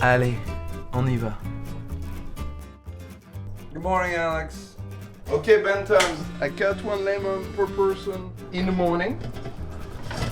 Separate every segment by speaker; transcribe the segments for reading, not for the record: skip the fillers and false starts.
Speaker 1: Allez, on y va.
Speaker 2: Good morning, Alex.
Speaker 3: Okay, Benton, I cut 1 lemon per person in the morning.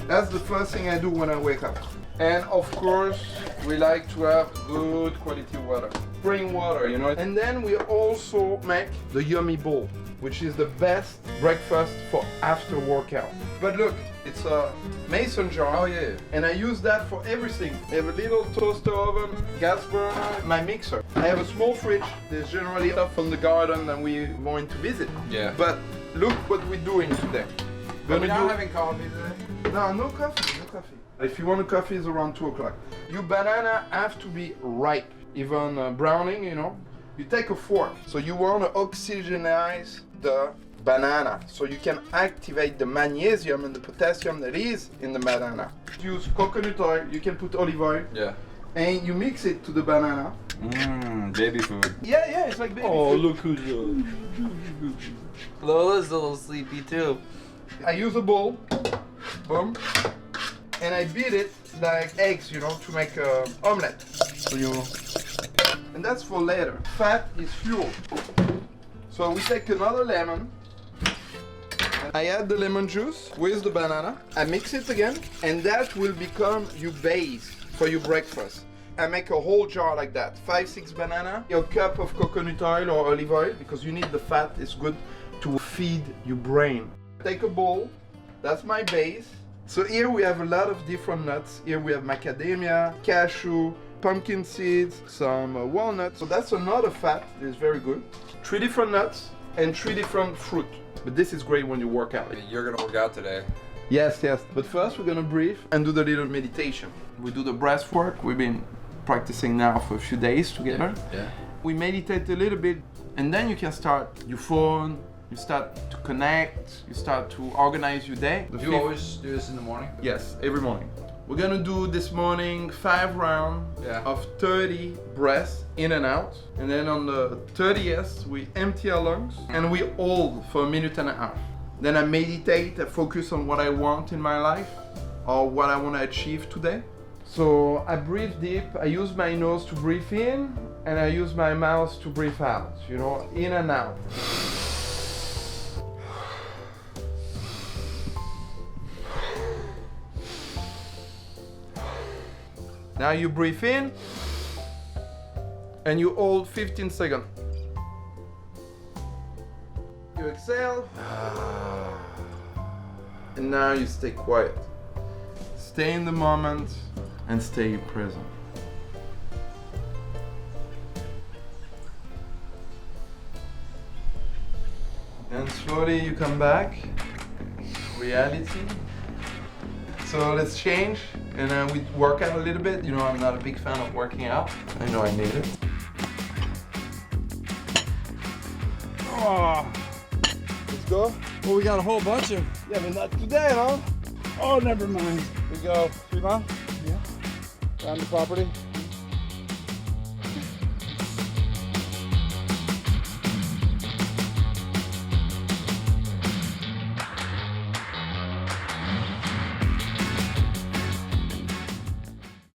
Speaker 3: That's the first thing I do when I wake up. And of course, we like to have good quality water. Spring water, you know. And then we also make the yummy bowl, which is the best breakfast for after workout. But look, it's a mason jar.
Speaker 2: Oh yeah.
Speaker 3: And I use that for everything. I have a little toaster oven, gas burner, my mixer. I have a small fridge. There's generally stuff from the garden that we're going to visit.
Speaker 2: Yeah.
Speaker 3: But look what we're doing today.
Speaker 2: We're not having coffee today.
Speaker 3: No coffee, no coffee. If you want a coffee, it's around 2 o'clock. Your banana have to be ripe, even browning, you know. You take a fork, so you want to oxygenize the banana, so you can activate the magnesium and the potassium that is in the banana. Use coconut oil, you can put olive oil.
Speaker 2: Yeah.
Speaker 3: And you mix it to the banana.
Speaker 2: Baby food.
Speaker 3: Yeah, it's like baby food.
Speaker 1: Look who's Lola's a little sleepy too.
Speaker 3: I use a bowl, boom, and I beat it like eggs, you know, to make an omelette. So and that's for later. Fat is fuel. So we take another lemon. I add the lemon juice with the banana. I mix it again, and that will become your base for your breakfast. I make a whole jar like that. 5-6 banana, a cup of coconut oil or olive oil, because you need the fat. It's good to feed your brain. Take a bowl. That's my base. So here we have a lot of different nuts. Here we have macadamia, cashew, pumpkin seeds, some walnuts. So that's another fat that is very good. 3 different nuts and 3 different fruit. But this is great when you work out.
Speaker 2: You're gonna work out today.
Speaker 3: Yes. But first we're gonna breathe and do the little meditation. We do the breath work. We've been practicing now for a few days together.
Speaker 2: Yeah.
Speaker 3: We meditate a little bit, and then you can start your phone. You start to connect. You start to organize your day.
Speaker 2: Do you always do this in the morning?
Speaker 3: Yes, every morning. We're gonna do this morning 5 rounds of 30 breaths in and out. And then on the 30th, we empty our lungs and we hold for 1.5 minutes. Then I meditate, I focus on what I want in my life or what I wanna achieve today. So I breathe deep, I use my nose to breathe in and I use my mouth to breathe out, you know, in and out. Now you breathe in and you hold 15 seconds. You exhale and now you stay quiet. Stay in the moment and stay present. And slowly you come back to reality. So let's change and we work out a little bit. You know, I'm not a big fan of working out. I know I need it.
Speaker 4: Oh,
Speaker 3: Let's go.
Speaker 4: well, we got a whole bunch of.
Speaker 3: Yeah, but not today, huh?
Speaker 4: Oh, never mind.
Speaker 3: We go 3 miles
Speaker 4: Yeah.
Speaker 3: around the property.